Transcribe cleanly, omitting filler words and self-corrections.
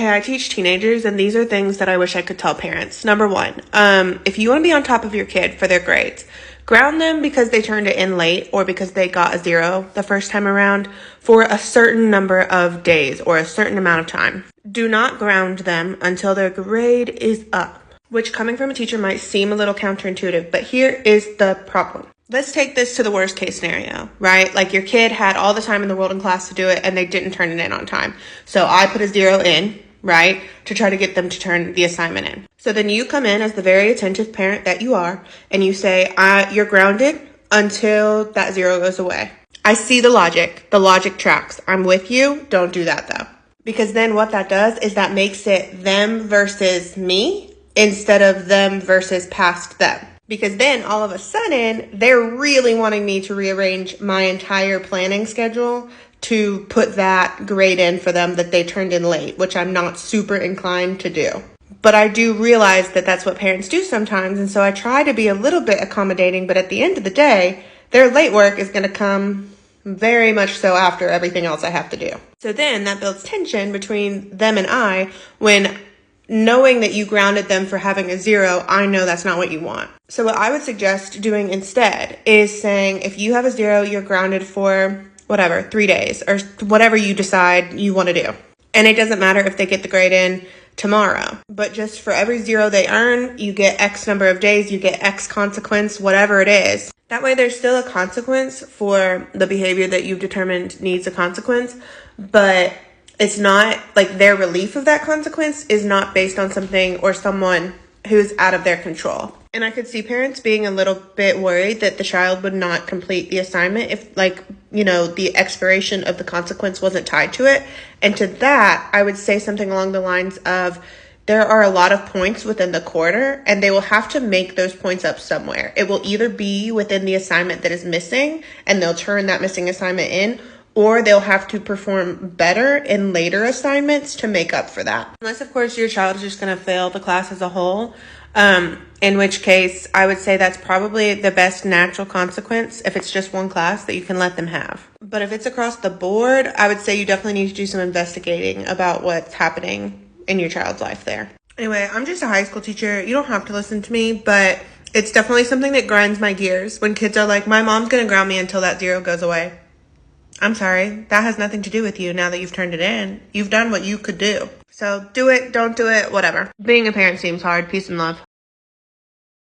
Okay, I teach teenagers, and these are things that I wish I could tell parents. Number one, if you want to be on top of your kid for their grades, ground them because they turned it in late or because they got a 0 the first time around for a certain number of days or a certain amount of time. Do not ground them until their grade is up, which coming from a teacher might seem a little counterintuitive, but here is the problem. Let's take this to the worst case scenario, right? Like your kid had all the time in the world in class to do it and they didn't turn it in on time. So I put a 0 in, right, to try to get them to turn the assignment in. So then you come in as the very attentive parent that you are and you say, you're grounded until that 0 goes away. I see the logic. The logic tracks. I'm with you. Don't do that though. Because then what that does is that makes it them versus me instead of them versus past them. Because then all of a sudden, they're really wanting me to rearrange my entire planning schedule to put that grade in for them that they turned in late, which I'm not super inclined to do. But I do realize that that's what parents do sometimes. And so I try to be a little bit accommodating. But at the end of the day, their late work is going to come very much so after everything else I have to do. So then that builds tension between them and I when knowing that you grounded them for having a 0, I know that's not what you want. So what I would suggest doing instead is saying, if you have a 0, you're grounded for whatever, 3 days or whatever you decide you want to do. And it doesn't matter if they get the grade in tomorrow, but just for every 0 they earn, you get X number of days, you get X consequence, whatever it is. That way there's still a consequence for the behavior that you've determined needs a consequence, but it's not like their relief of that consequence is not based on something or someone who's out of their control. And I could see parents being a little bit worried that the child would not complete the assignment if, like, you know, the expiration of the consequence wasn't tied to it. And to that, I would say something along the lines of, there are a lot of points within the quarter and they will have to make those points up somewhere. It will either be within the assignment that is missing and they'll turn that missing assignment in, or they'll have to perform better in later assignments to make up for that. Unless, of course, your child is just going to fail the class as a whole, in which case I would say that's probably the best natural consequence if it's just one class that you can let them have. But if it's across the board, I would say you definitely need to do some investigating about what's happening in your child's life there. Anyway, I'm just a high school teacher. You don't have to listen to me, but it's definitely something that grinds my gears when kids are like, my mom's going to ground me until that 0 goes away. I'm sorry, that has nothing to do with you now that you've turned it in. You've done what you could do. So do it, don't do it, whatever. Being a parent seems hard. Peace and love.